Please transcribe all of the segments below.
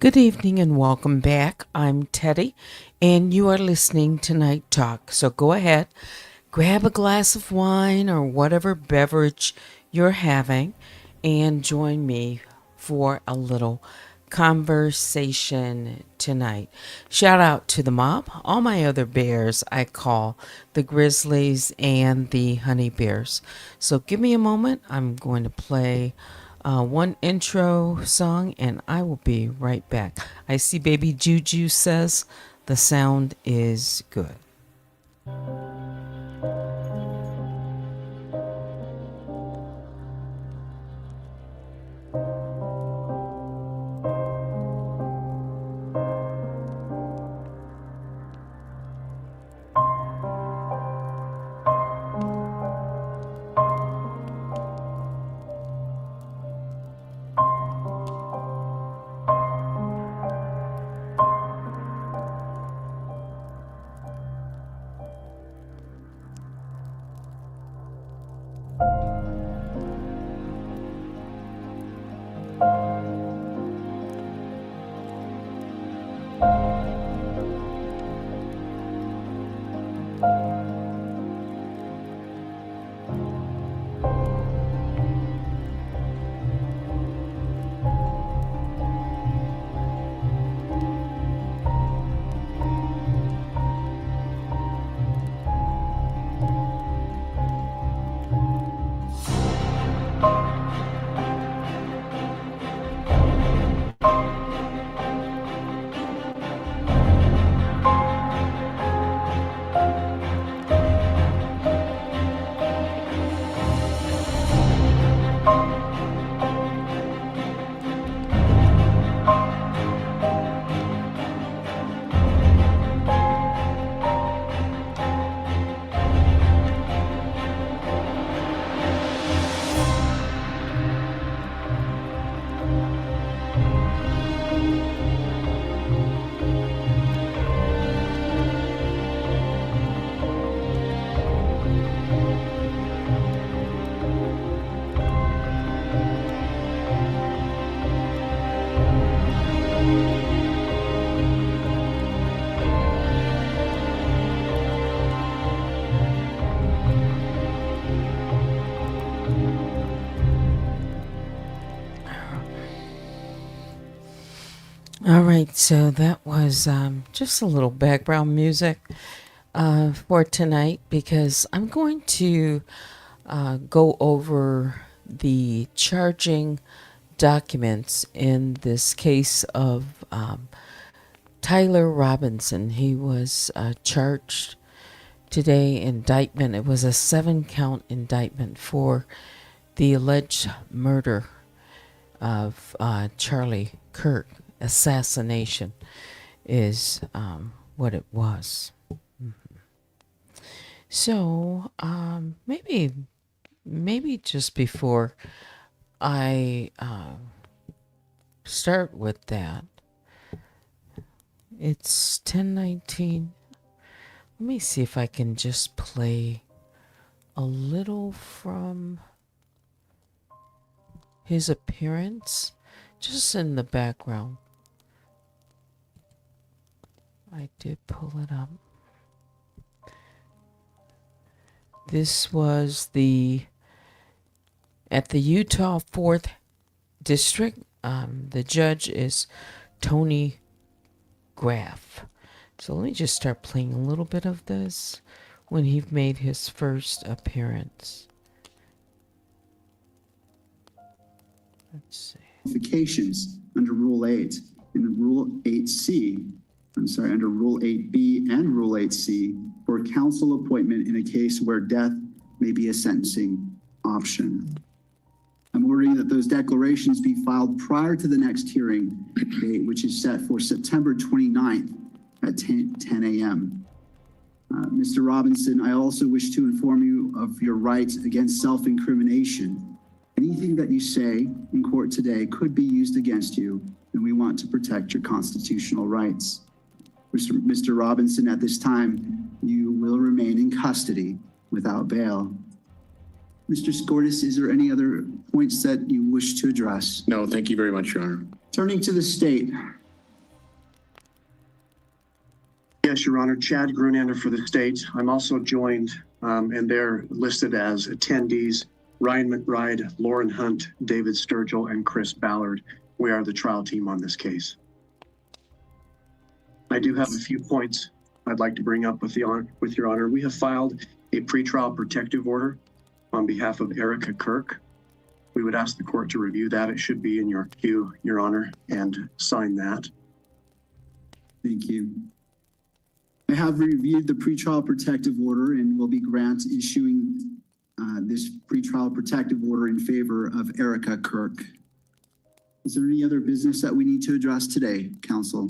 Good evening and welcome back. I'm Teddy, and you are listening to Night Talk. So go ahead, grab a glass of wine or whatever beverage you're having, and join me for a little conversation tonight. Shout out to the mob, all my other bears I call the grizzlies and the honey bears. So give me a moment. I'm going to play one intro song and I will be right back. I see Baby Juju says the sound is good. All right, so that was just a little background music for tonight because I'm going to go over the charging documents in this case of Tyler Robinson. He was charged today, indictment. It was a 7-count indictment for the alleged murder of Charlie Kirk. Assassination is what it was. So maybe just before I start with that, it's 10:19. Let me see if I can just play a little from his appearance, just in the background. I did pull it up. This was at the Utah 4th District. The judge is Tony Graff. So let me just start playing a little bit of this when he made his first appearance. Let's see. Qualifications under Rule 8 and Rule 8C, under Rule 8B and Rule 8C for counsel appointment in a case where death may be a sentencing option. I'm ordering that those declarations be filed prior to the next hearing date, which is set for September 29th at 10 a.m. Mr. Robinson, I also wish to inform you of your rights against self-incrimination. Anything that you say in court today could be used against you, and we want to protect your constitutional rights. Mr. Robinson, at this time, you will remain in custody without bail. Mr. Skortis, is there any other points that you wish to address? No, thank you very much, Your Honor. Turning to the state, Yes, Your Honor. Chad Grunander for the state. I'm also joined, and they're listed as attendees, Ryan McBride, Lauren Hunt, David Sturgill, and Chris Ballard. We are the trial team on this case. I do have a few points I'd like to bring up with Your Honor. We have filed a pretrial protective order on behalf of Erica Kirk. We would ask the court to review that. It should be in your queue, Your Honor, and sign that. Thank you. I have reviewed the pretrial protective order and will be issuing this pretrial protective order in favor of Erica Kirk. Is there any other business that we need to address today, counsel?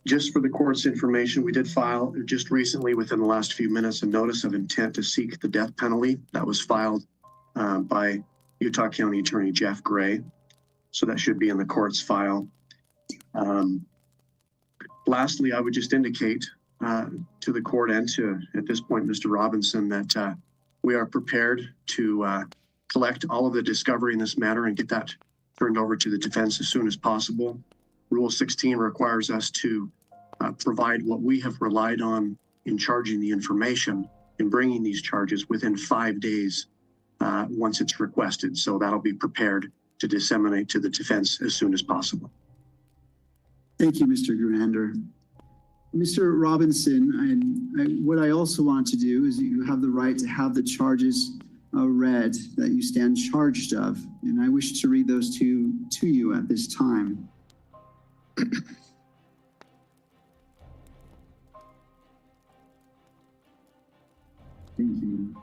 Just for the court's information, we did file just recently, within the last few minutes, a notice of intent to seek the death penalty that was filed by Utah County Attorney Jeff Gray. So that should be in the court's file. Lastly, I would just indicate to the court and to, at this point, Mr. Robinson, that we are prepared to collect all of the discovery in this matter and get that turned over to the defense as soon as possible. Rule 16 requires us to provide what we have relied on in charging the information in bringing these charges within 5 days once it's requested. So that'll be prepared to disseminate to the defense as soon as possible. Thank you, Mr. Grunander. Mr. Robinson, what I also want to do is you have the right to have the charges read that you stand charged of, and I wish to read those to you at this time. Thank you.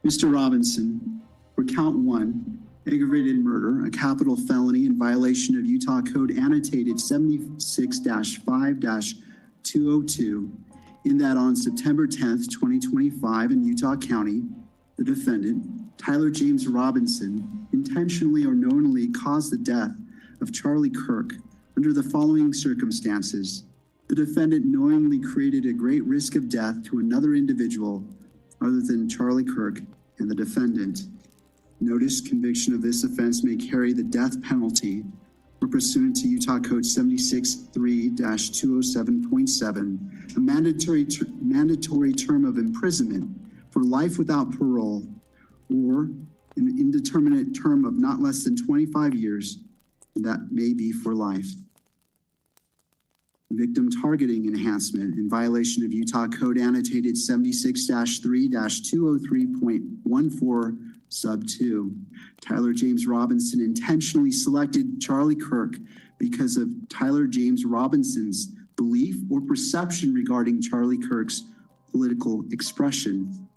Mr. Robinson, for count 1, aggravated murder, a capital felony in violation of Utah Code annotated 76-5-202, in that on September 10th, 2025 in Utah County, the defendant, Tyler James Robinson, intentionally or knowingly caused the death of Charlie Kirk under the following circumstances. The defendant knowingly created a great risk of death to another individual other than Charlie Kirk and the defendant. Notice conviction of this offense may carry the death penalty or pursuant to Utah Code 76-3-207.7, a mandatory term of imprisonment for life without parole or an indeterminate term of not less than 25 years, and that may be for life. Victim targeting enhancement in violation of Utah Code annotated 76-3-203.14 sub 2. Tyler James Robinson intentionally selected Charlie Kirk because of Tyler James Robinson's belief or perception regarding Charlie Kirk's political expression.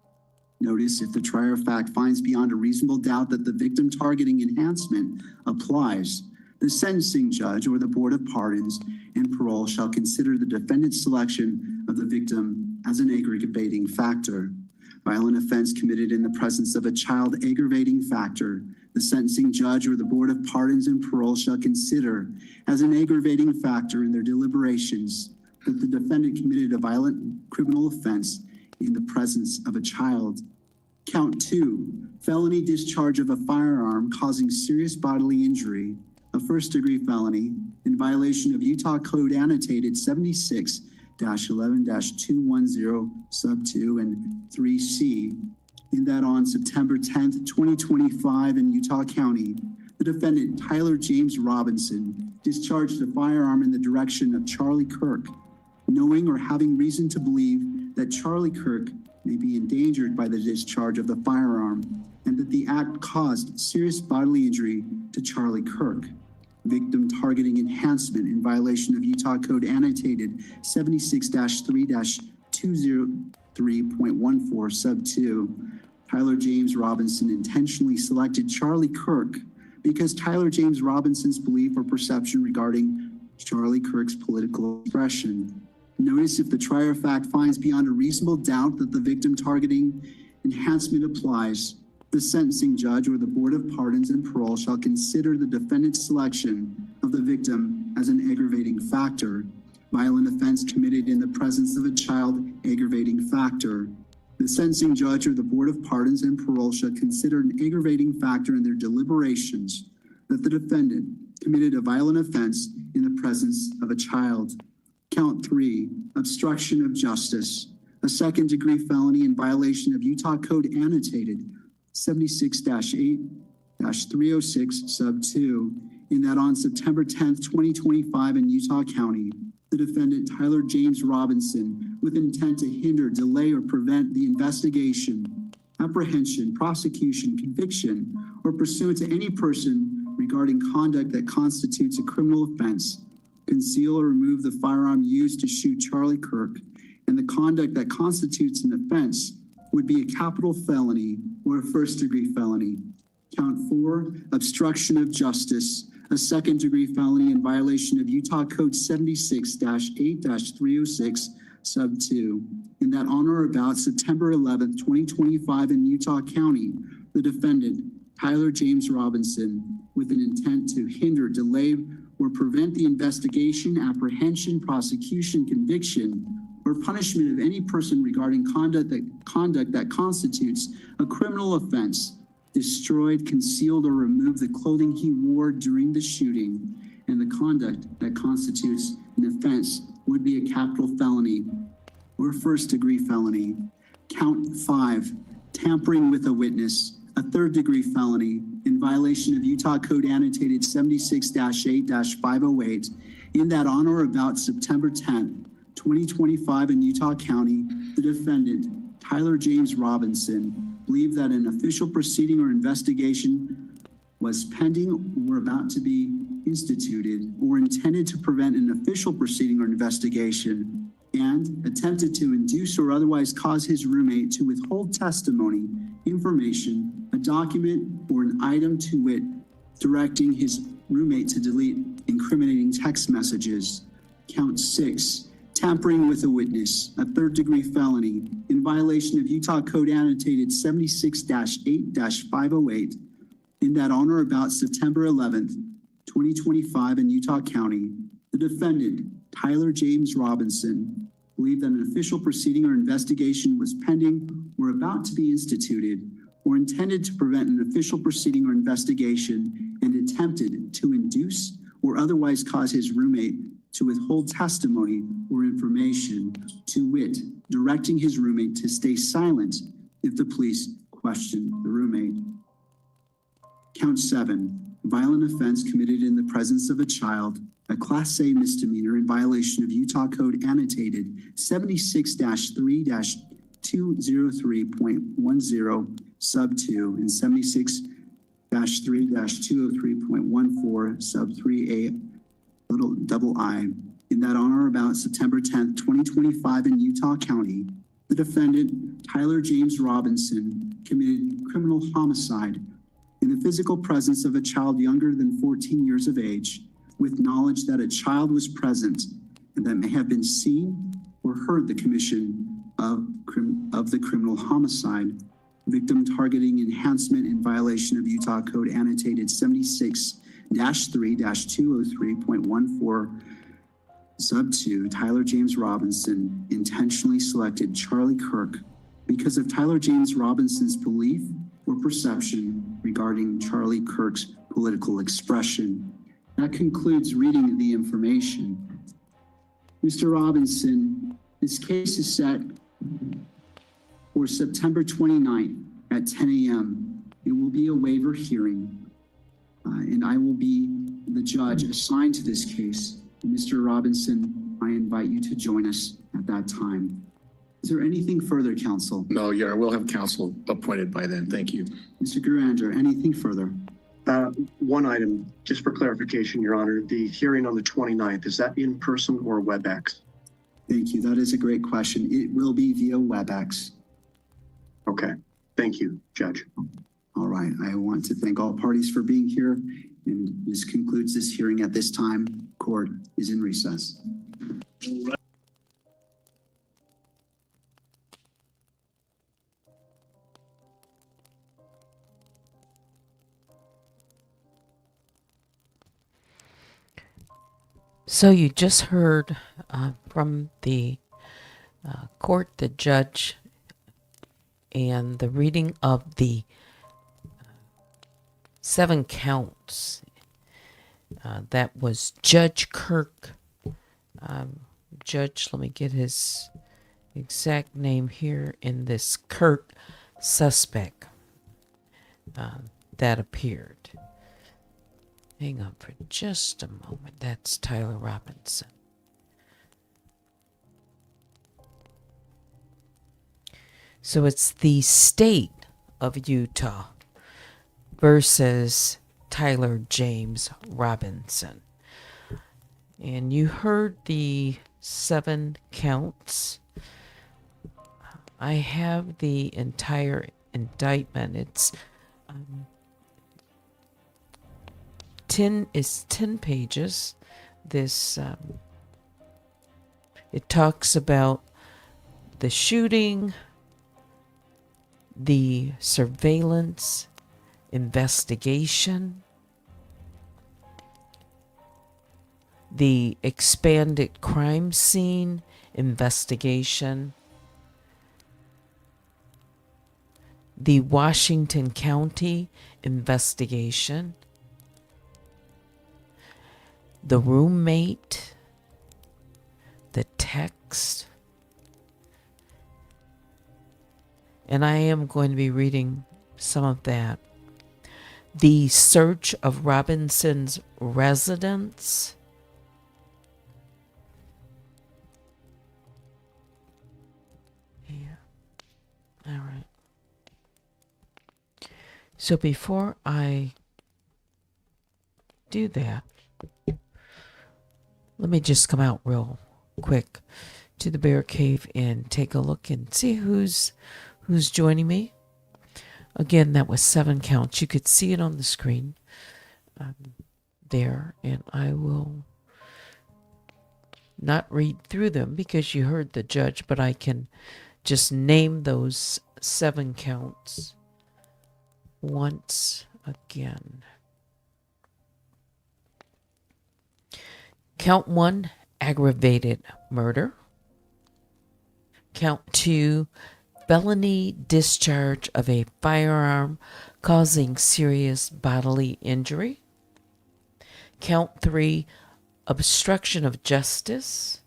Notice if the trier of fact finds beyond a reasonable doubt that the victim targeting enhancement applies, the sentencing judge or the Board of Pardons and Parole shall consider the defendant's selection of the victim as an aggravating factor. Violent offense committed in the presence of a child aggravating factor, the sentencing judge or the Board of Pardons and Parole shall consider as an aggravating factor in their deliberations that the defendant committed a violent criminal offense in the presence of a child. Count 2, felony discharge of a firearm causing serious bodily injury, a first-degree felony in violation of Utah Code annotated 76-11-210 sub 2 and 3C, in that on September 10th, 2025 in Utah County, the defendant Tyler James Robinson discharged a firearm in the direction of Charlie Kirk, knowing or having reason to believe that Charlie Kirk may be endangered by the discharge of the firearm and that the act caused serious bodily injury to Charlie Kirk. Victim targeting enhancement in violation of Utah Code annotated 76-3-203.14 sub 2. Tyler James Robinson intentionally selected Charlie Kirk because Tyler James Robinson's belief or perception regarding Charlie Kirk's political expression. Notice if the trier of fact finds beyond a reasonable doubt that the victim targeting enhancement applies, the sentencing judge or the Board of Pardons and Parole shall consider the defendant's selection of the victim as an aggravating factor. Violent offense committed in the presence of a child aggravating factor. The sentencing judge or the Board of Pardons and Parole shall consider an aggravating factor in their deliberations that the defendant committed a violent offense in the presence of a child. Count 3, obstruction of justice, a second-degree felony in violation of Utah Code Annotated 76-8-306 sub 2, in that on September 10th, 2025 in Utah County, the defendant Tyler James Robinson, with intent to hinder, delay, or prevent the investigation, apprehension, prosecution, conviction, or pursuant to any person regarding conduct that constitutes a criminal offense, conceal or remove the firearm used to shoot Charlie Kirk, and the conduct that constitutes an offense would be a capital felony or a first-degree felony. Count 4, obstruction of justice, a second-degree felony in violation of Utah Code 76-8-306 sub 2, in that on or about September 11th, 2025 in Utah County, the defendant, Tyler James Robinson, with an intent to hinder, delay, or prevent the investigation, apprehension, prosecution, conviction, or punishment of any person regarding conduct that constitutes a criminal offense, destroyed, concealed, or removed the clothing he wore during the shooting, and the conduct that constitutes an offense would be a capital felony or first-degree felony. Count 5, tampering with a witness, a third-degree felony in violation of Utah Code Annotated 76-8-508, in that on or about September 10th, 2025 in Utah County, the defendant, Tyler James Robinson, believed that an official proceeding or investigation was pending or about to be instituted, or intended to prevent an official proceeding or investigation, and attempted to induce or otherwise cause his roommate to withhold testimony, information, a document, or an item, to wit, directing his roommate to delete incriminating text messages. Count 6, tampering with a witness, a third-degree felony in violation of Utah Code Annotated 76-8-508, in that on or about September 11th, 2025 in Utah County, the defendant, Tyler James Robinson, believed that an official proceeding or investigation was pending or about to be instituted, or intended to prevent an official proceeding or investigation, and attempted to induce or otherwise cause his roommate to withhold testimony or information, to wit, directing his roommate to stay silent if the police questioned the roommate. Count 7, violent offense committed in the presence of a child, a Class A misdemeanor in violation of Utah Code Annotated 76-3-203.10 sub 2 and 76-3-203.14 sub 3A little double I, in that on or about September 10th, 2025 in Utah County, the defendant, Tyler James Robinson, committed criminal homicide in the physical presence of a child younger than 14 years of age, with knowledge that a child was present and that may have been seen or heard the commission of the criminal homicide, victim targeting enhancement in violation of Utah Code Annotated 76-3-203.14 sub 2, Tyler James Robinson intentionally selected Charlie Kirk because of Tyler James Robinson's belief or perception regarding Charlie Kirk's political expression. That concludes reading the information. Mr. Robinson, this case is set for September 29th at 10 a.m. It will be a waiver hearing, and I will be the judge assigned to this case. Mr. Robinson, I invite you to join us at that time. Is there anything further, counsel? No, yeah, we'll have counsel appointed by then. Thank you. Mr. Gurander, anything further? One item, just for clarification, Your Honor, the hearing on the 29th, is that in person or WebEx? Thank you. That is a great question. It will be via WebEx. Okay. Thank you, Judge. All right. I want to thank all parties for being here, and this concludes this hearing at this time. Court is in recess. So you just heard from the court, the judge, and the reading of the 7 counts That was Judge Kirk. Judge, let me get his exact name here in this Kirk suspect that appeared. Hang on for just a moment. That's Tyler Robinson. So it's the state of Utah versus Tyler James Robinson. And you heard the 7 counts. I have the entire indictment. It's 10 pages. This it talks about the shooting, the surveillance, investigation, the expanded crime scene investigation, the Washington County investigation, the roommate, the text, and I am going to be reading some of that. The search of Robinson's residence, all right. So before I do that, let me just come out real quick to the Bear Cave and take a look and see who's joining me. Again, that was 7 counts. You could see it on the screen there, and I will not read through them because you heard the judge, but I can just name those 7 counts once again. Count 1, aggravated murder. Count 2, felony discharge of a firearm causing serious bodily injury. Count 3, obstruction of justice.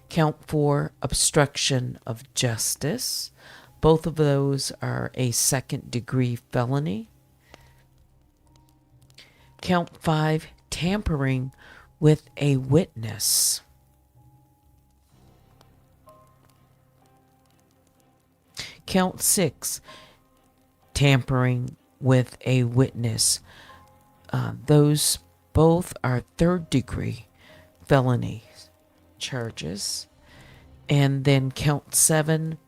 Count 4, obstruction of justice. Both of those are a second-degree felony. Count 5, tampering with a witness. Count 6, tampering with a witness. Those both are third-degree felony charges. And then count 7,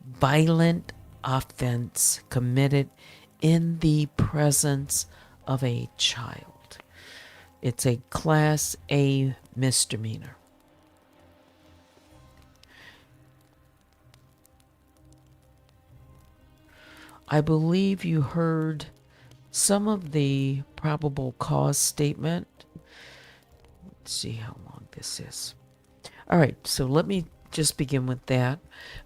violent offense committed in the presence of a child. It's a Class A misdemeanor. I believe you heard some of the probable cause statement. Let's see how long this is. All right, so let me just begin with that.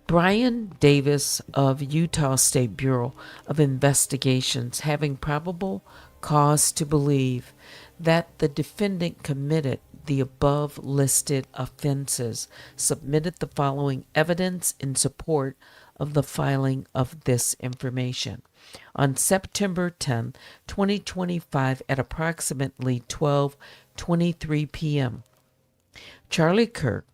Brian Davis of Utah State Bureau of Investigations, having probable cause to believe that the defendant committed the above listed offenses, submitted the following evidence in support of the filing of this information. On September 10, 2025, at approximately 12:23 p.m., Charlie Kirk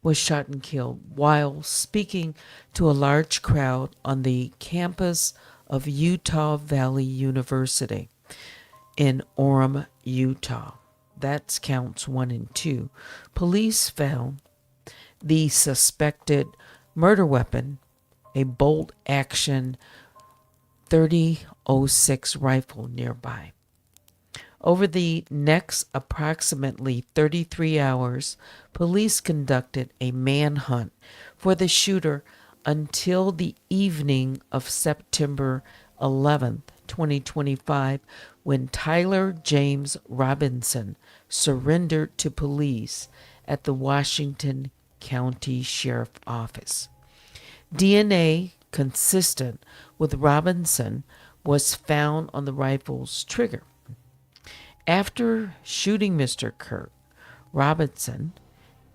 was shot and killed while speaking to a large crowd on the campus of Utah Valley University in Orem, Utah. That's counts 1 and 2. Police found the suspected murder weapon, a bolt-action .30-06 rifle, nearby. Over the next approximately 33 hours, police conducted a manhunt for the shooter until the evening of September 11th, 2025, when Tyler James Robinson surrendered to police at the Washington County Sheriff's Office. DNA consistent with Robinson was found on the rifle's trigger, After shooting Mr. Kirk, Robinson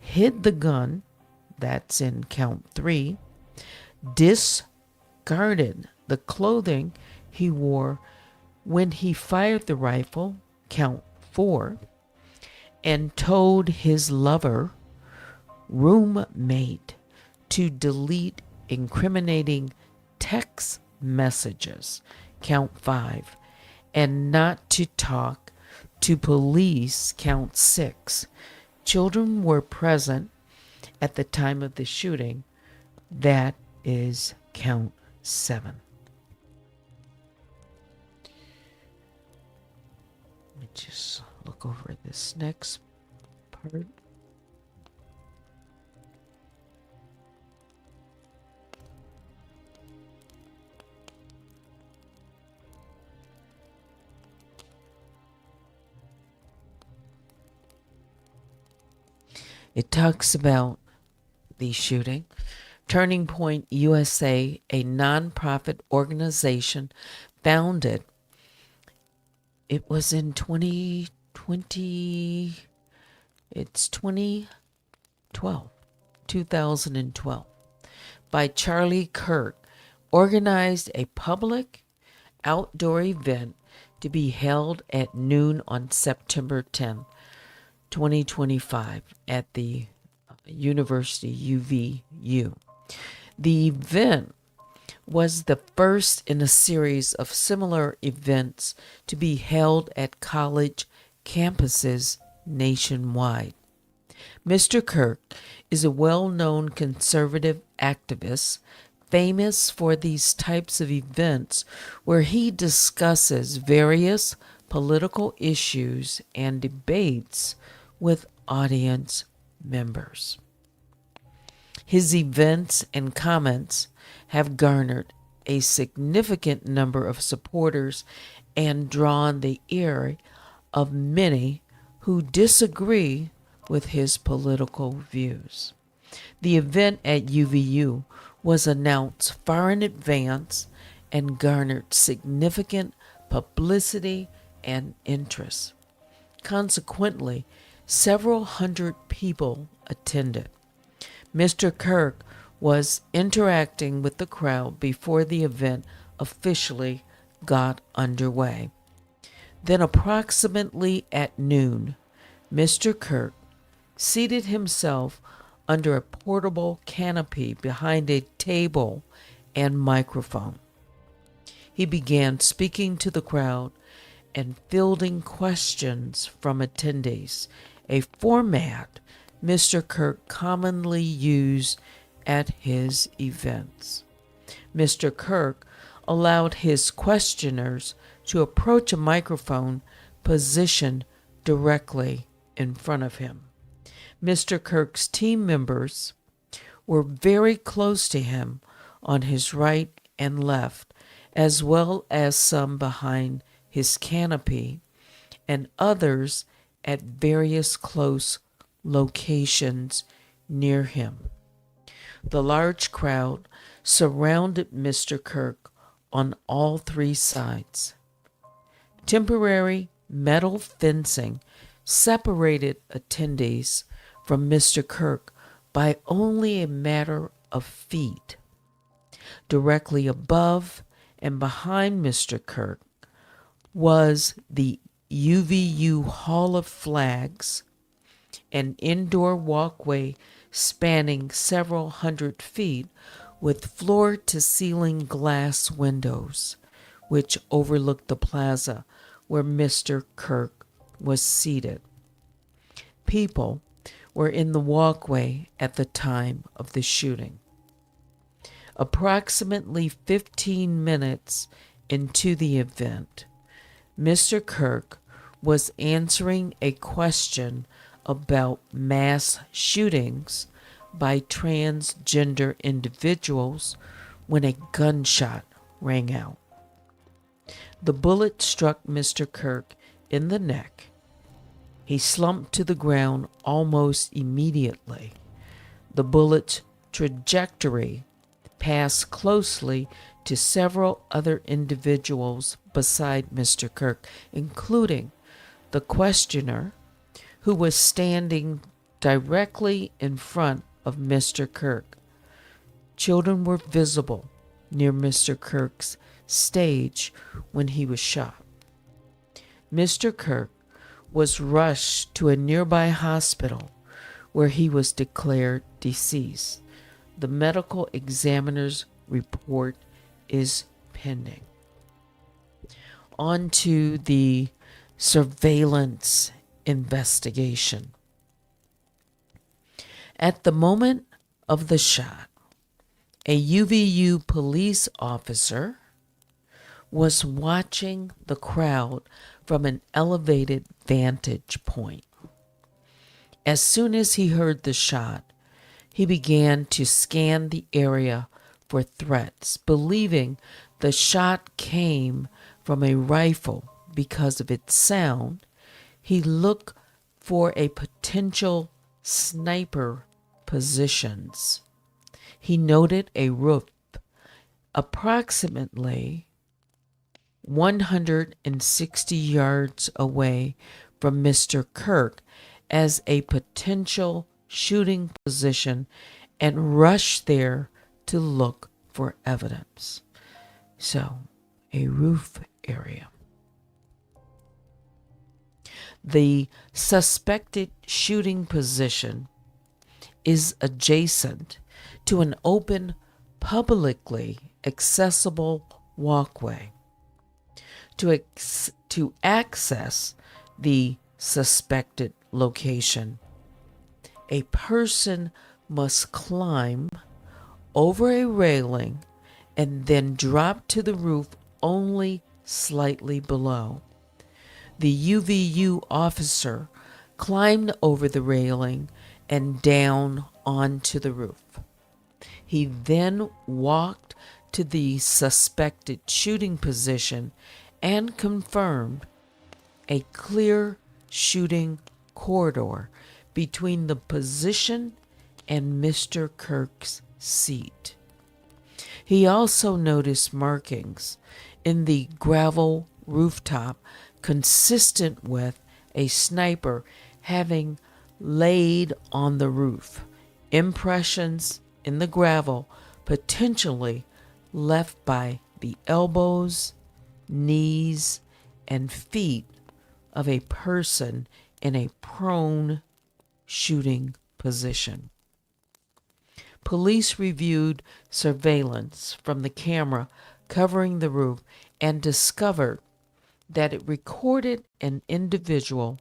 hid the gun, that's in count 3, discarded the clothing he wore when he fired the rifle, count 4, and told his lover, roommate, to delete incriminating text messages, count 5, and not to talk to police, count 6. Children were present at the time of the shooting, that is count 7. Let me just look over this next part. It talks about the shooting. Turning Point USA, a nonprofit organization founded, it was in 2012, by Charlie Kirk, organized a public outdoor event to be held at noon on September 10, 2025 at the University UVU. The event was the first in a series of similar events to be held at college campuses nationwide. Mr. Kirk is a well-known conservative activist famous for these types of events where he discusses various political issues and debates with audience members. His events and comments have garnered a significant number of supporters and drawn the ear of many who disagree with his political views. The event at UVU was announced far in advance and garnered significant publicity and interest. Consequently, several hundred people attended. Mr. Kirk was interacting with the crowd before the event officially got underway. Then, approximately at noon, Mr. Kirk seated himself under a portable canopy behind a table and microphone. He began speaking to the crowd and fielding questions from attendees, a format Mr. Kirk commonly used at his events. Mr. Kirk allowed his questioners to approach a microphone positioned directly in front of him. Mr. Kirk's team members were very close to him on his right and left, as well as some behind his canopy and others at various close locations near him. The large crowd surrounded Mr. Kirk on all 3 sides. Temporary metal fencing separated attendees from Mr. Kirk by only a matter of feet. Directly above and behind Mr. Kirk was the UVU Hall of Flags, an indoor walkway spanning several hundred feet with floor-to-ceiling glass windows, which overlooked the plaza where Mr. Kirk was seated. People were in the walkway at the time of the shooting. Approximately 15 minutes into the event, Mr. Kirk was answering a question about mass shootings by transgender individuals when a gunshot rang out. The bullet struck Mr. Kirk in the neck. He slumped to the ground almost immediately. The bullet's trajectory passed closely to several other individuals beside Mr. Kirk, including The questioner, who was standing directly in front of Mr. Kirk. Children were visible near Mr. Kirk's stage when he was shot. Mr. Kirk was rushed to a nearby hospital where he was declared deceased. The medical examiner's report is pending. On to the surveillance investigation. At the moment of the shot, a UVU police officer was watching the crowd from an elevated vantage point. As soon as he heard the shot, he began to scan the area for threats, believing the shot came from a rifle because of its sound. He looked for a potential sniper positions. He noted a roof approximately 160 yards away from Mr. Kirk as a potential shooting position and rushed there to look for evidence. So, a roof area. The suspected shooting position is adjacent to an open, publicly accessible walkway. To access the suspected location, a person must climb over a railing and then drop to the roof only slightly below. The UVU officer climbed over the railing and down onto the roof. He then walked to the suspected shooting position and confirmed a clear shooting corridor between the position and Mr. Kirk's seat. He also noticed markings in the gravel rooftop consistent with a sniper having laid on the roof. Impressions in the gravel potentially left by the elbows, knees, and feet of a person in a prone shooting position. Police reviewed surveillance from the camera covering the roof and discovered that it recorded an individual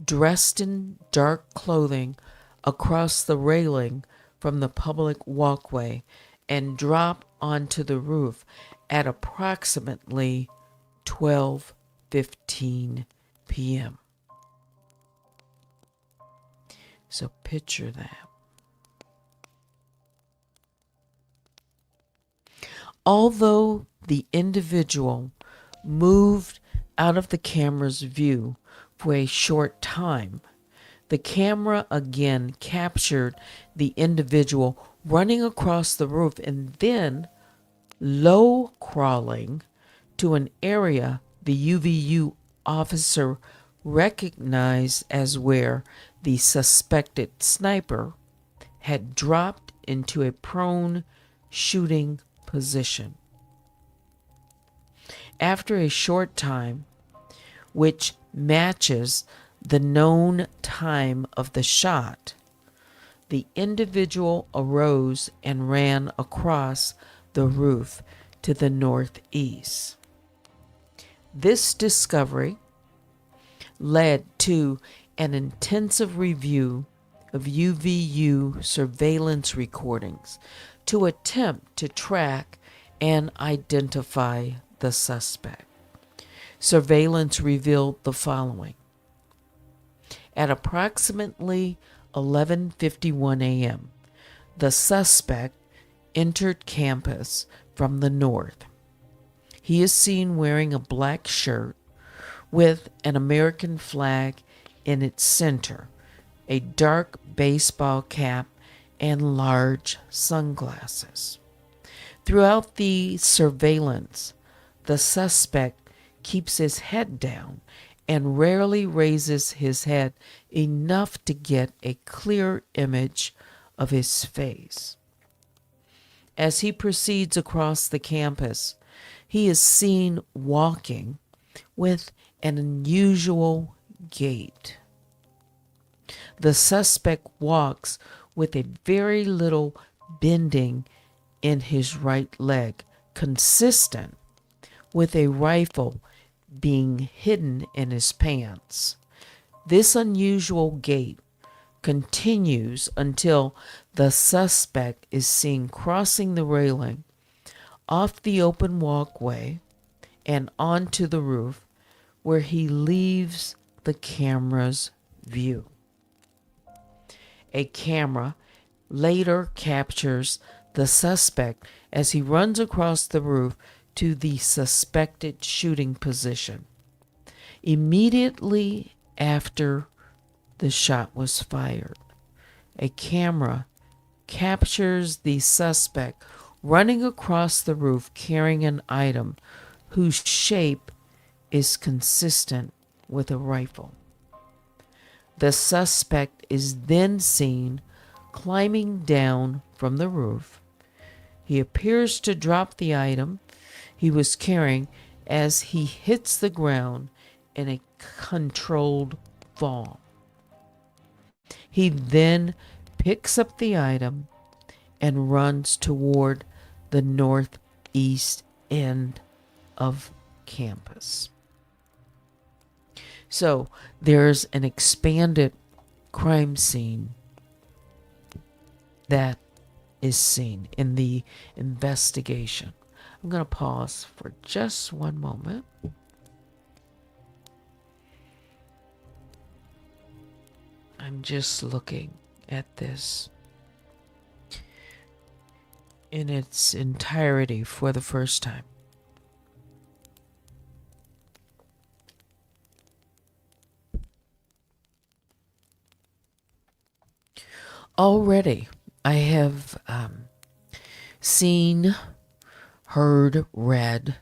dressed in dark clothing across the railing from the public walkway and drop onto the roof at approximately 12:15 p.m. So picture that. Although the individual moved out of the camera's view for a short time, the camera again captured the individual running across the roof and then low crawling to an area the UVU officer recognized as where the suspected sniper had dropped into a prone shooting position. After a short time, which matches the known time of the shot, the individual arose and ran across the roof to the northeast. This discovery led to an intensive review of UVU surveillance recordings to attempt to track and identify the suspect. Surveillance revealed the following. At approximately 11:51 a.m., the suspect entered campus from the north. He is seen wearing a black shirt with an American flag in its center, a dark baseball cap, and large sunglasses. Throughout the surveillance, the suspect keeps his head down and rarely raises his head enough to get a clear image of his face. As he proceeds across the campus, he is seen walking with an unusual gait. The suspect walks with a very little bending in his right leg, consistent with a rifle being hidden in his pants. This unusual gait continues until the suspect is seen crossing the railing off the open walkway and onto the roof, where he leaves the camera's view. A camera later captures the suspect as he runs across the roof to the suspected shooting position. Immediately after the shot was fired, a camera captures the suspect running across the roof carrying an item whose shape is consistent with a rifle. The suspect is then seen climbing down from the roof. He appears to drop the item he was carrying as he hits the ground in a controlled fall. He then picks up the item and runs toward the northeast end of campus. So there's an expanded crime scene that is seen in the investigation. I'm going to pause for just one moment. I'm just looking at this in its entirety for the first time. Already, I have seen, heard, read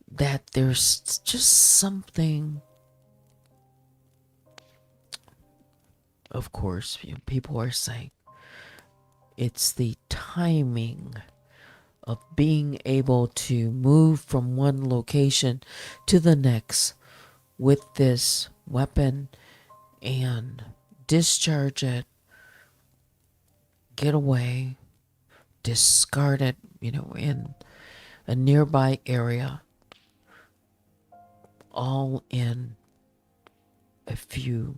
that there's just something. Of course, people are saying it's the timing of being able to move from one location to the next with this weapon and discharge it, get away, discard it, in a nearby area, all in a few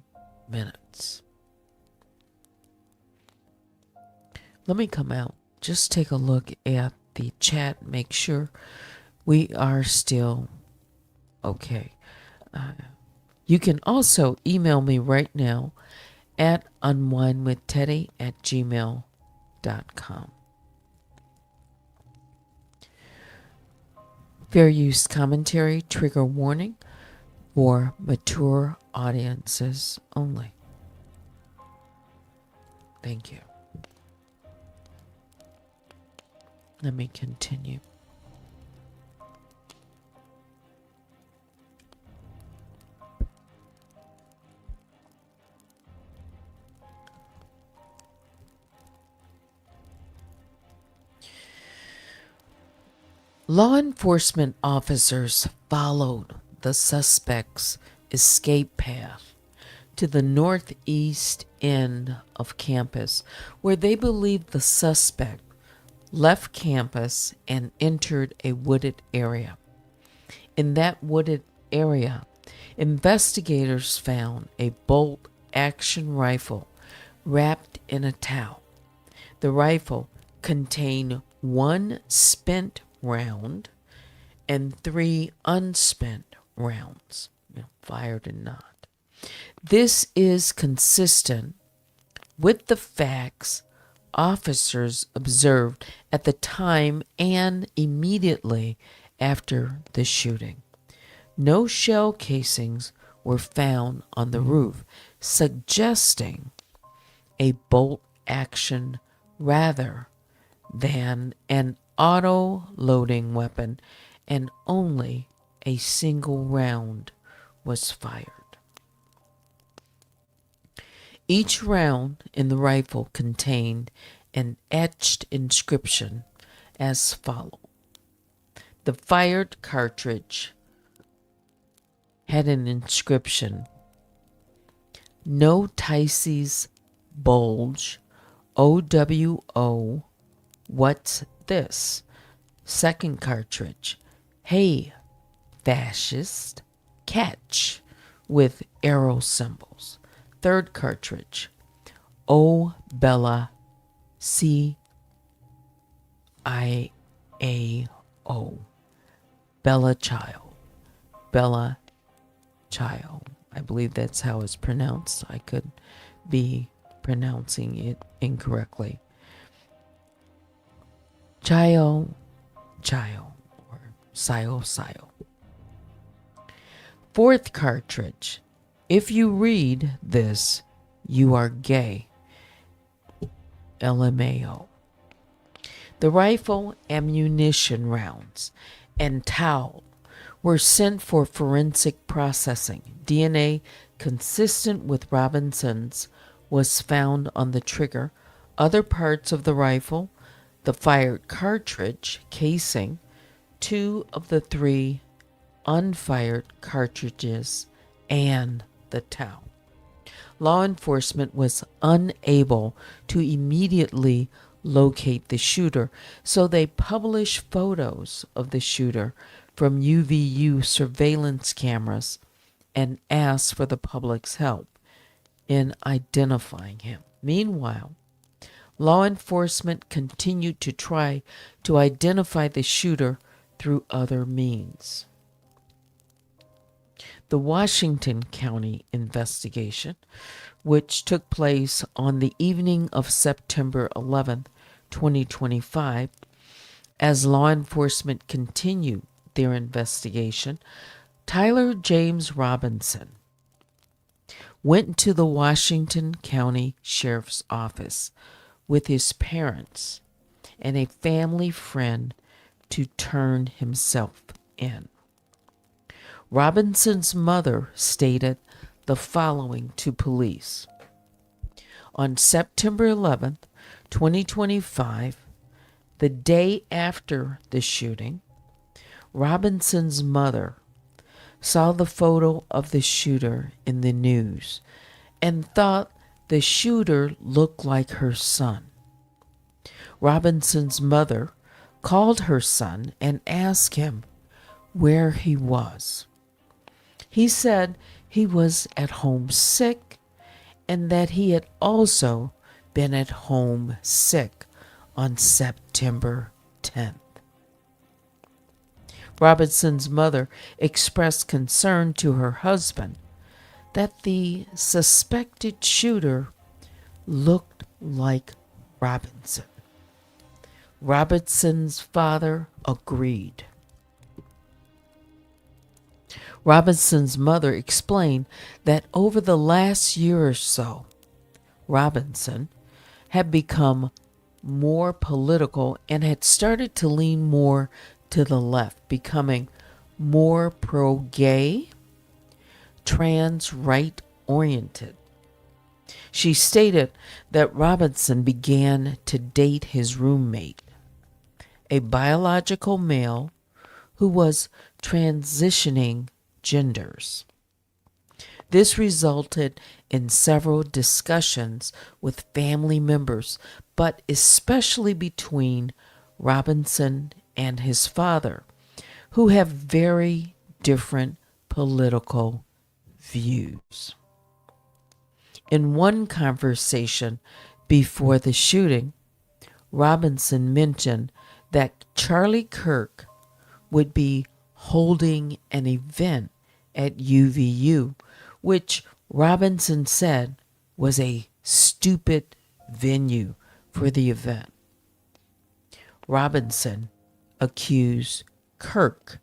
minutes. Let me come out, just take a look at the chat, make sure we are still okay. You can also email me right now at unwinewithteddy@gmail.com. Fair use commentary, trigger warning for mature audiences only. Thank you. Let me continue. Law enforcement officers followed the suspect's escape path to the northeast end of campus, where they believed the suspect left campus and entered a wooded area. In that wooded area, investigators found a bolt-action rifle wrapped in a towel. The rifle contained one spent round and 3 unspent rounds, fired and not. This is consistent with the facts officers observed at the time and immediately after the shooting. No shell casings were found on the roof, suggesting a bolt action rather than an auto-loading weapon, and only a single round was fired. Each round in the rifle contained an etched inscription as follows. The fired cartridge had an inscription, "No Ticey's Bulge, OWO, what's this?" Second cartridge, "Hey, fascist, catch," with arrow symbols. Third cartridge, "Oh, Bella, CIAO, Bella Child, Bella Child." I believe that's how it's pronounced. I could be pronouncing it incorrectly. Child, or Sio. Fourth cartridge, "If you read this, you are gay, LMAO." The rifle, ammunition rounds, and towel were sent for forensic processing. DNA consistent with Robinson's was found on the trigger, other parts of the rifle, the fired cartridge casing, 2 of the 3 unfired cartridges, and the towel. Law enforcement was unable to immediately locate the shooter, so they published photos of the shooter from UVU surveillance cameras and asked for the public's help in identifying him. Meanwhile, law enforcement continued to try to identify the shooter through other means. The Washington County investigation, which took place on the evening of September 11th, 2025, as law enforcement continued their investigation, Tyler James Robinson went to the Washington County Sheriff's Office with his parents and a family friend to turn himself in. Robinson's mother stated the following to police. On September 11th, 2025, the day after the shooting, Robinson's mother saw the photo of the shooter in the news and thought the shooter looked like her son. Robinson's mother called her son and asked him where he was. He said he was at home sick and that he had also been at home sick on September 10th. Robinson's mother expressed concern to her husband that the suspected shooter looked like Robinson. Robinson's father agreed. Robinson's mother explained that over the last year or so, Robinson had become more political and had started to lean more to the left, becoming more pro-gay, trans right-oriented. She stated that Robinson began to date his roommate, a biological male who was transitioning genders. This resulted in several discussions with family members, but especially between Robinson and his father, who have very different political views. In one conversation before the shooting, Robinson mentioned that Charlie Kirk would be holding an event at UVU, which Robinson said was a stupid venue for the event. Robinson accused Kirk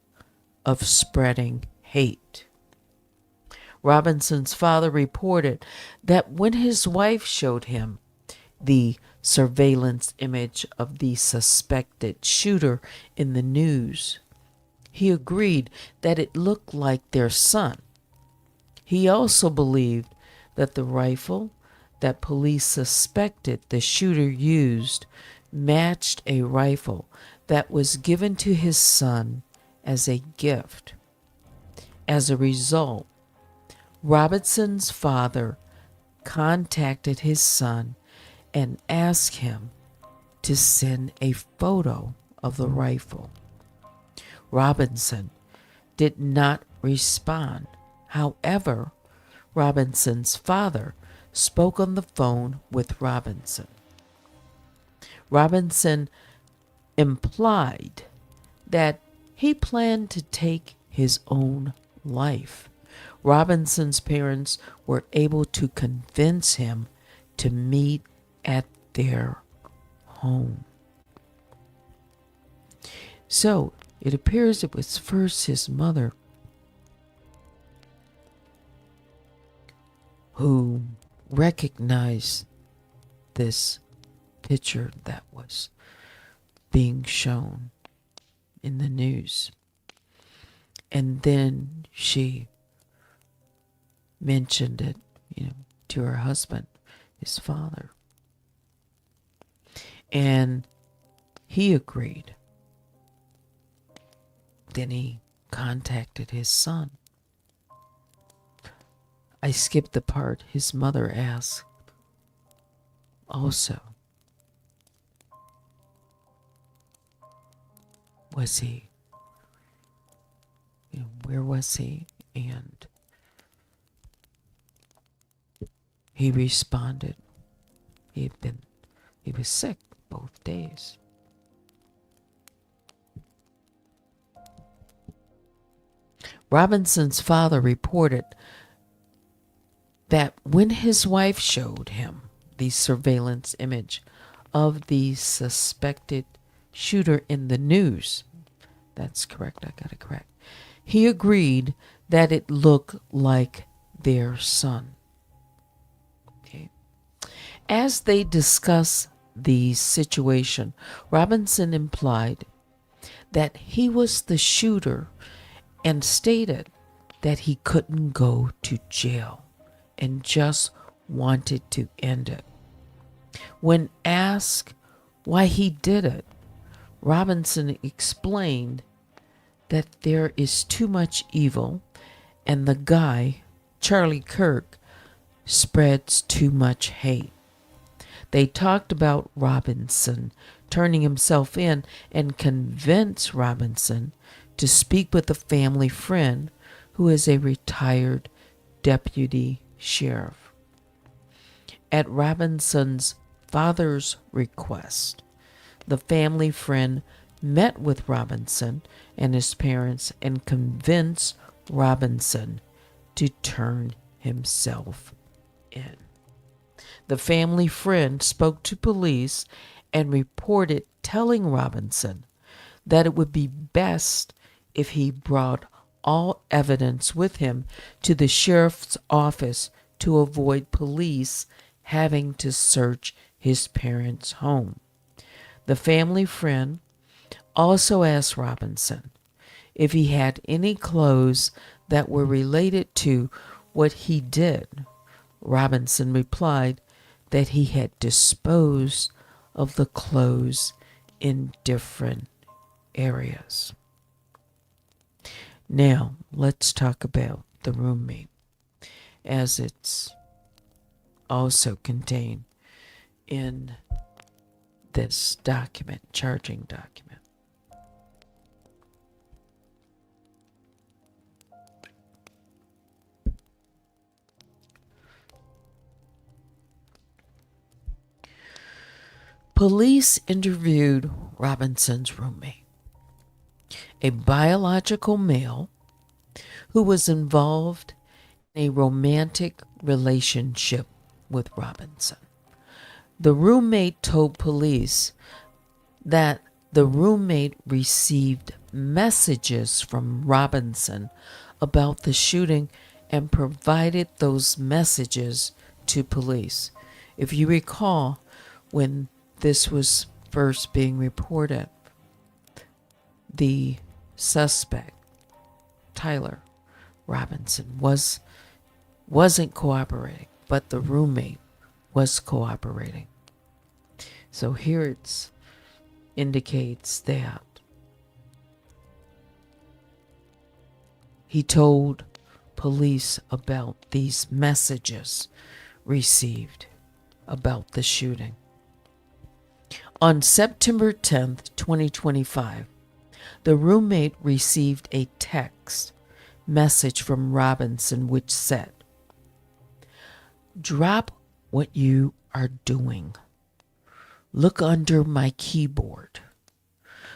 of spreading hate. Robinson's father reported that when his wife showed him the surveillance image of the suspected shooter in the news, he agreed that it looked like their son. He also believed that the rifle that police suspected the shooter used matched a rifle that was given to his son as a gift. As a result, Robinson's father contacted his son and asked him to send a photo of the rifle. Robinson did not respond. However, Robinson's father spoke on the phone with Robinson. Robinson implied that he planned to take his own life. Robinson's parents were able to convince him to meet at their home. So it appears it was first his mother who recognized this picture that was being shown in the news. And then she mentioned it, to her husband, his father. And he agreed. Then he contacted his son. I skipped the part his mother asked also, was he, where was he? And he responded he was sick both days. Robinson's father reported that when his wife showed him the surveillance image of the suspected shooter in the news, that's correct, I got it correct, he agreed that it looked like their son. Okay. As they discussed the situation, Robinson implied that he was the shooter and stated that he couldn't go to jail and just wanted to end it. When asked why he did it, Robinson explained that there is too much evil and the guy, Charlie Kirk, spreads too much hate. They talked about Robinson turning himself in and convinced Robinson to speak with a family friend who is a retired deputy sheriff. At Robinson's father's request, the family friend met with Robinson and his parents and convinced Robinson to turn himself in. The family friend spoke to police and reported telling Robinson that it would be best if he brought all evidence with him to the sheriff's office to avoid police having to search his parents' home. The family friend also asked Robinson if he had any clothes that were related to what he did. Robinson replied that he had disposed of the clothes in different areas. Now, let's talk about the roommate, as it's also contained in this document, charging document. Police interviewed Robinson's roommate, a biological male who was involved in a romantic relationship with Robinson. The roommate told police that the roommate received messages from Robinson about the shooting and provided those messages to police. If you recall, when this was first being reported, the suspect, Tyler Robinson, was wasn't cooperating, but the roommate was cooperating. So here it indicates that he told police about these messages received about the shooting. On September 10th, 2025, the roommate received a text message from Robinson which said, "Drop what you are doing. Look under my keyboard."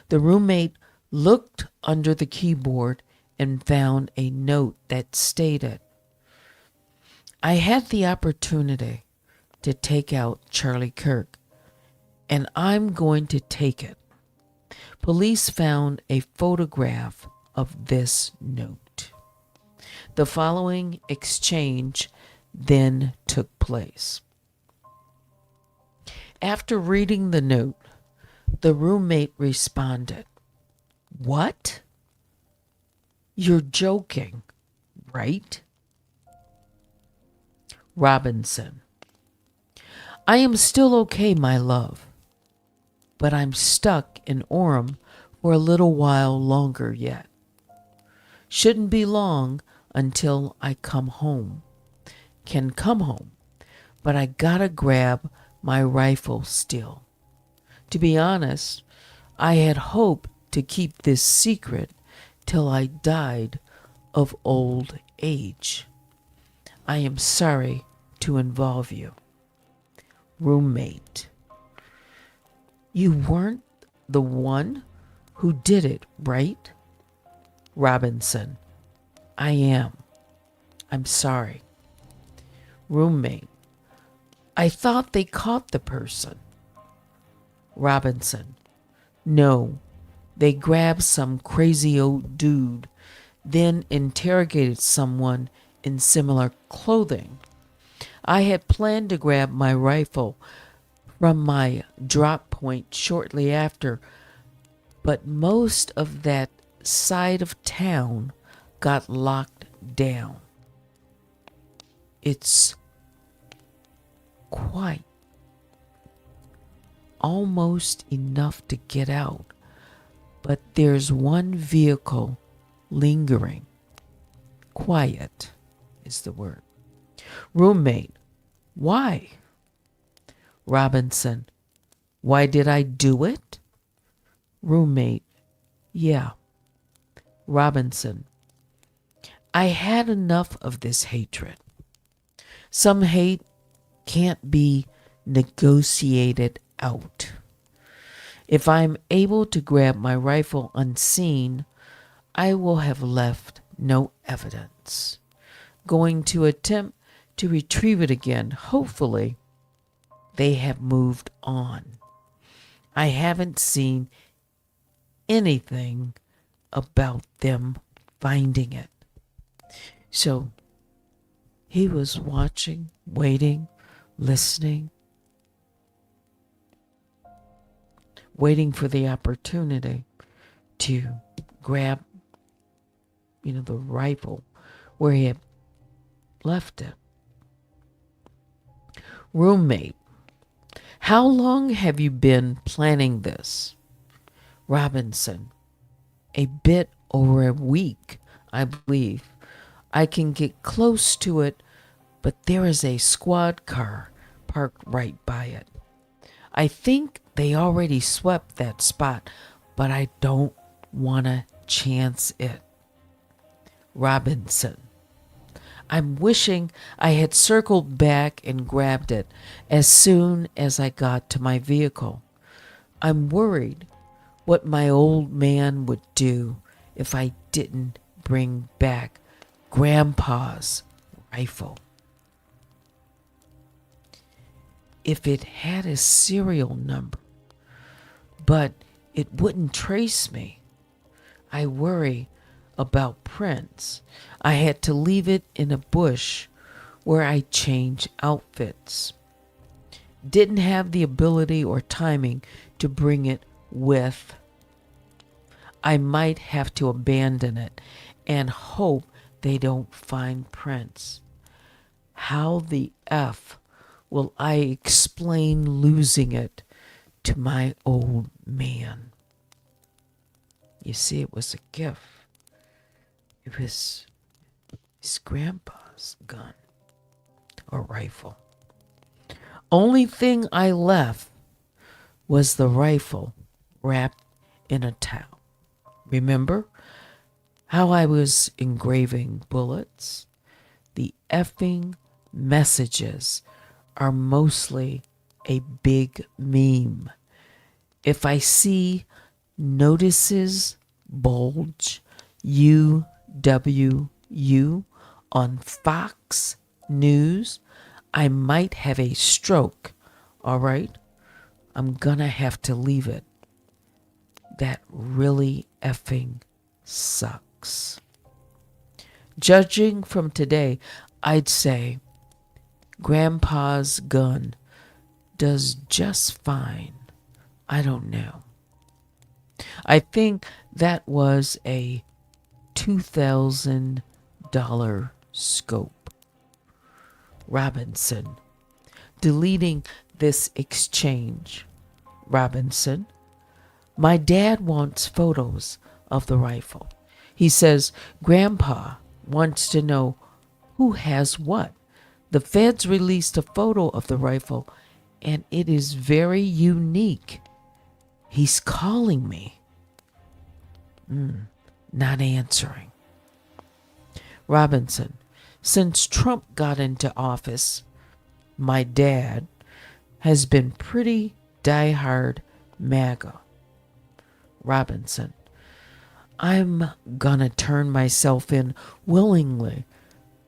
The roommate looked under the keyboard and found a note that stated, "I had the opportunity to take out Charlie Kirk, and I'm going to take it." Police found a photograph of this note. The following exchange then took place. After reading the note, the roommate responded, "What? You're joking, right?" Robinson: "I am still okay, my love, but I'm stuck in Orem for a little while longer yet. Shouldn't be long until I come home. Can come home, but I gotta grab my rifle still. To be honest, I had hoped to keep this secret till I died of old age. I am sorry to involve you." Roommate: "You weren't the one who did it, right?" Robinson: "I am. I'm sorry." Roommate: "I thought they caught the person." Robinson: "No, they grabbed some crazy old dude, then interrogated someone in similar clothing. I had planned to grab my rifle from my drop point shortly after, but most of that side of town got locked down. It's quite almost enough to get out, but there's one vehicle lingering. Quiet is the word." Roommate: "Why?" Robinson: "Why did I do it?" Roommate: "Yeah." Robinson: "I had enough of this hatred. Some hate can't be negotiated out. If I'm able to grab my rifle unseen, I will have left no evidence. Going to attempt to retrieve it again, hopefully they have moved on. I haven't seen anything about them finding it." So he was watching, waiting, listening, waiting for the opportunity to grab, the rifle where he had left it. Roommate: "How long have you been planning this?" Robinson: "A bit over a week, I believe. I can get close to it, but there is a squad car parked right by it. I think they already swept that spot, but I don't want to chance it." Robinson: "I'm wishing I had circled back and grabbed it as soon as I got to my vehicle. I'm worried what my old man would do if I didn't bring back Grandpa's rifle. If it had a serial number, but it wouldn't trace me. I worry about prints. I had to leave it in a bush where I change outfits. Didn't have the ability or timing to bring it with. I might have to abandon it and hope they don't find prints. how the F will I explain losing it to my old man? You see, it was a gift. It was his grandpa's gun or rifle. Only thing I left was the rifle wrapped in a towel. Remember how I was engraving bullets? The effing messages are mostly a big meme. If I see notices bulge UWU on Fox News, I might have a stroke. All right? I'm gonna have to leave it. That really effing sucks. Judging from today, I'd say Grandpa's gun does just fine. I don't know. I think that was a $2,000 scope. Robinson. Deleting this exchange. Robinson. My dad wants photos of the rifle. He says Grandpa wants to know who has what. The feds released a photo of the rifle and it is very unique. He's calling me. Not answering. Robinson. Since Trump got into office, my dad has been pretty diehard MAGA. Robinson. I'm gonna turn myself in willingly.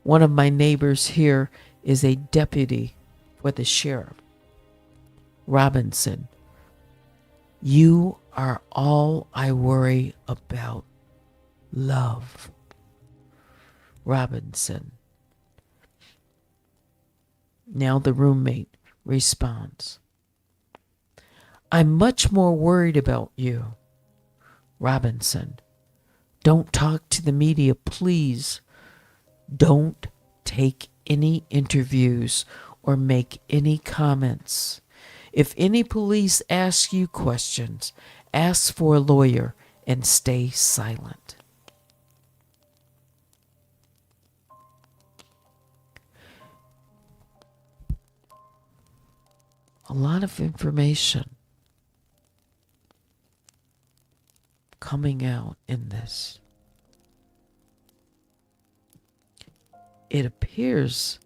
One of my neighbors here is a deputy for the sheriff. Robinson. You are all I worry about. Love. Robinson. Now the roommate responds. I'm much more worried about you. Robinson. Don't talk to the media, please. Don't take any interviews or make any comments. If any police ask you questions, ask for a lawyer and stay silent. A lot of information coming out in this. It appears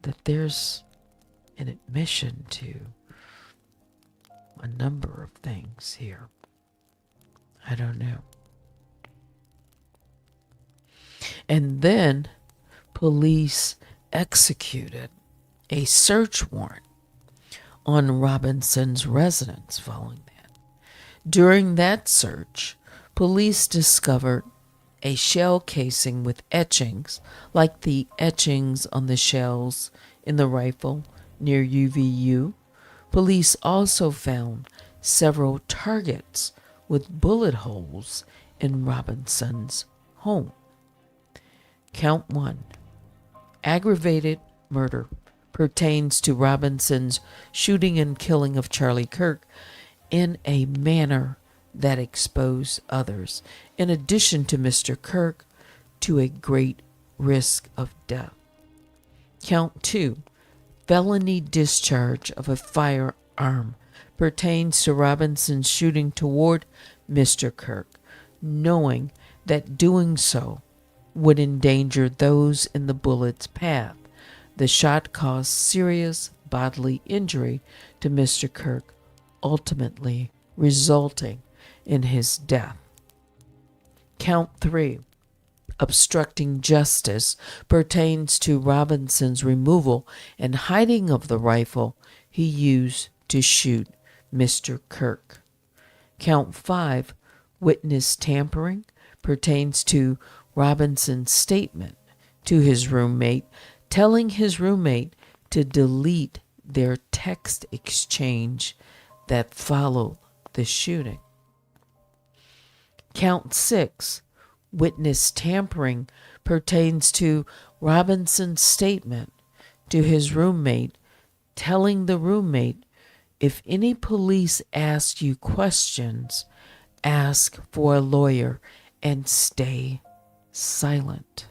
that there's an admission to a number of things here. I don't know. And then police executed a search warrant on Robinson's residence following that. During that search, police discovered a shell casing with etchings, like the etchings on the shells in the rifle near UVU. Police also found several targets with bullet holes in Robinson's home. Count 1. Aggravated murder pertains to Robinson's shooting and killing of Charlie Kirk in a manner that exposed others, in addition to Mr. Kirk, to a great risk of death. Count 2. Felony discharge of a firearm pertains to Robinson's shooting toward Mr. Kirk, knowing that doing so would endanger those in the bullet's path. The shot caused serious bodily injury to Mr. Kirk, ultimately resulting in his death. Count 3. Obstructing justice pertains to Robinson's removal and hiding of the rifle he used to shoot Mr. Kirk. Count 5. Witness tampering pertains to Robinson's statement to his roommate, telling his roommate to delete their text exchange that followed the shooting. Count 6. Witness tampering pertains to Robinson's statement to his roommate, telling the roommate, if any police ask you questions, ask for a lawyer and stay silent.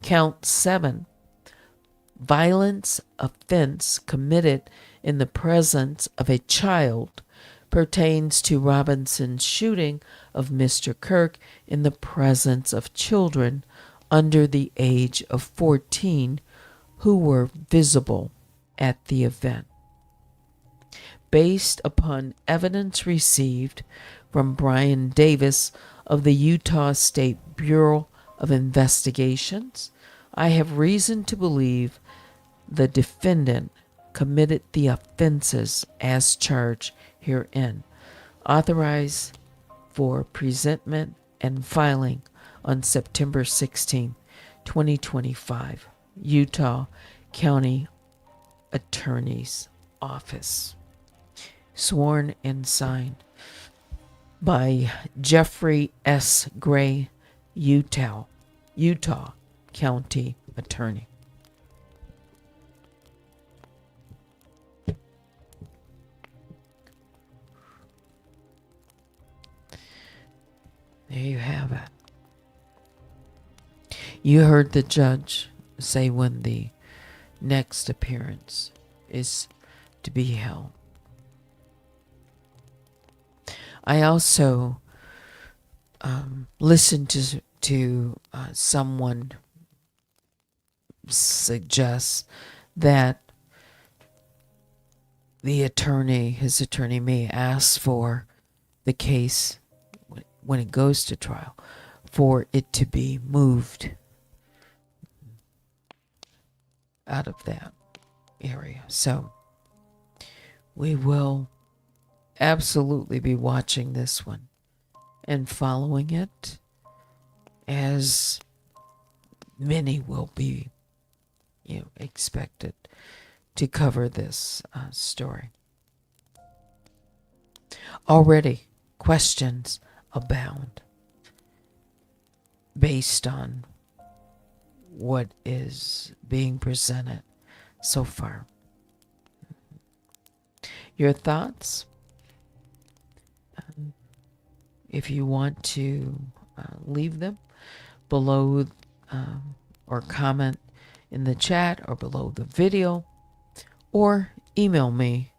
Count 7. Violence offense committed in the presence of a child pertains to Robinson's shooting of Mr. Kirk in the presence of children under the age of 14 who were visible at the event. Based upon evidence received from Brian Davis of the Utah State Bureau of Investigations, I have reason to believe the defendant committed the offenses as charged herein, authorized for presentment and filing on September 16, 2025, Utah County Attorney's Office. Sworn and signed by Jeffrey S. Gray, Utah County Attorney. There you have it. You heard the judge say when the next appearance is to be held. I also listened to someone suggest that his attorney may ask for the case when it goes to trial for it to be moved out of that area. So we will absolutely be watching this one and following it, as many will be expected to cover this story. Already questions abound based on what is being presented so far. Your thoughts? If you want to leave them below or comment in the chat or below the video, or email me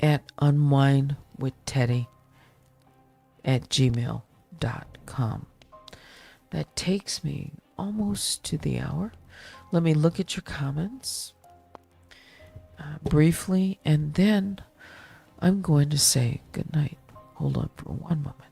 at unwinewithteddy@gmail.com. That takes me almost to the hour. Let me look at your comments briefly, and then I'm going to say good night. Hold on for one moment.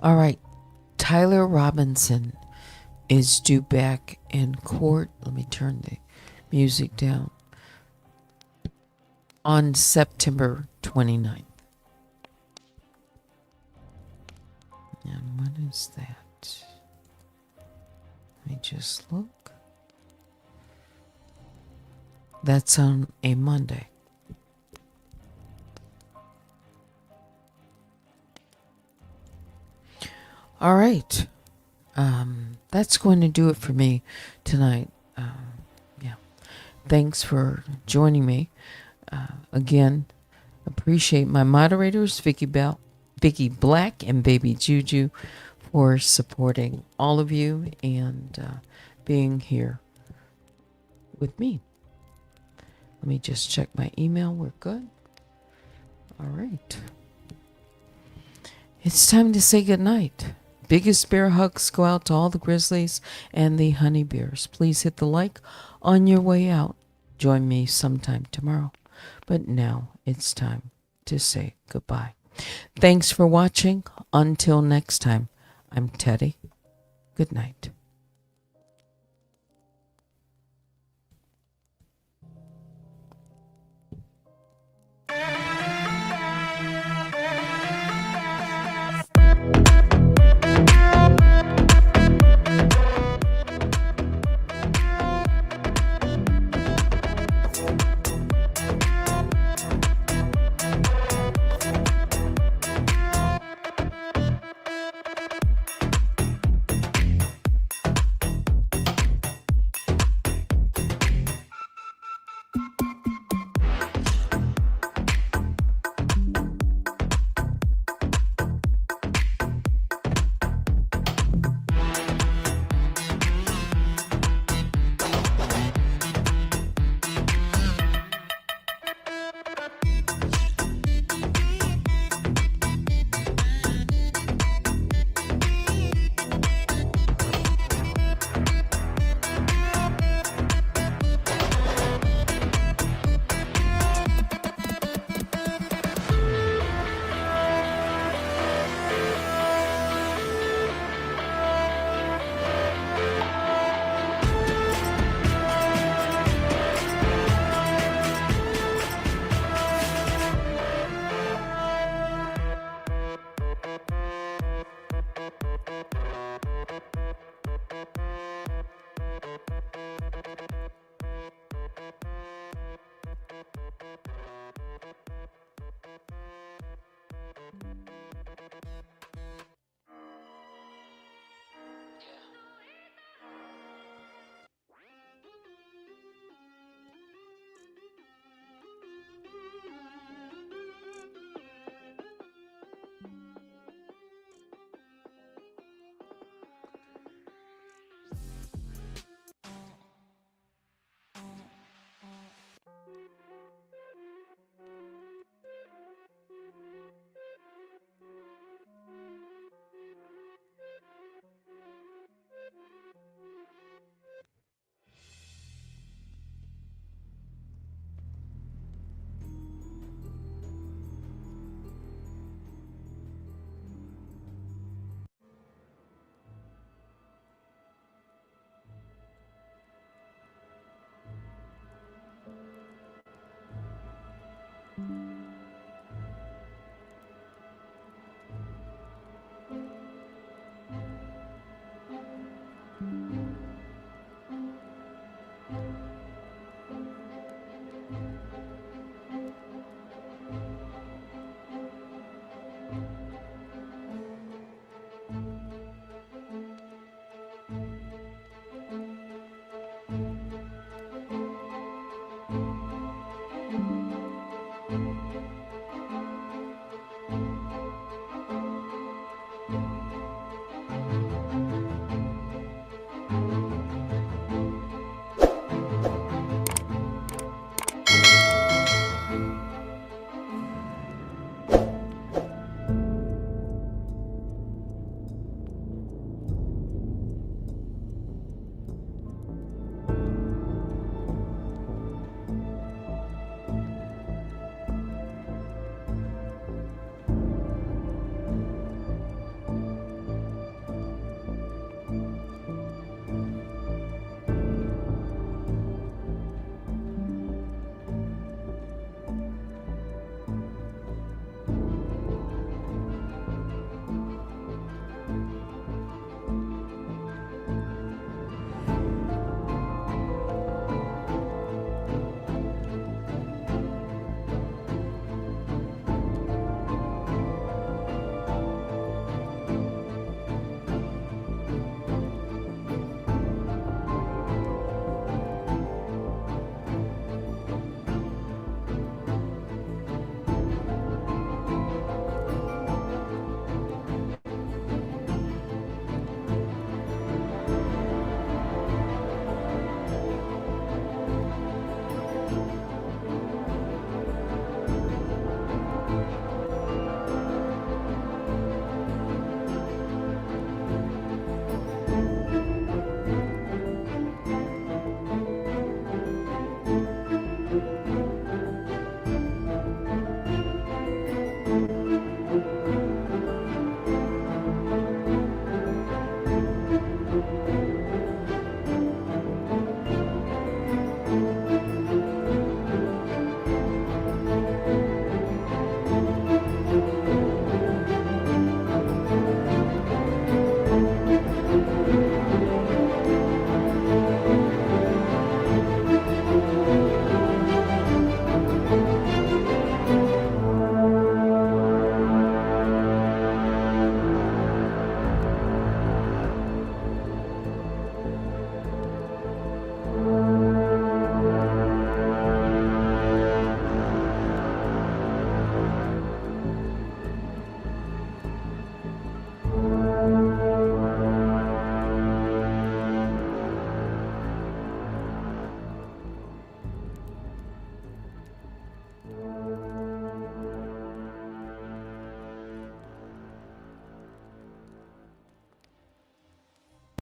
All right. Tyler Robinson is due back in court. Let me turn the music down. On September 29th. And when is that? Let me just look. That's on a Monday. All right. That's going to do it for me tonight. Yeah. Thanks for joining me. Again, appreciate my moderators, Vicky Black, and Baby Juju, for supporting all of you and being here with me. Let me just check my email. We're good. All right. It's time to say goodnight. Biggest bear hugs go out to all the grizzlies and the honey bears. Please hit the like on your way out. Join me sometime tomorrow. But now it's time to say goodbye. Thanks for watching. Until next time, I'm Teddy. Good night.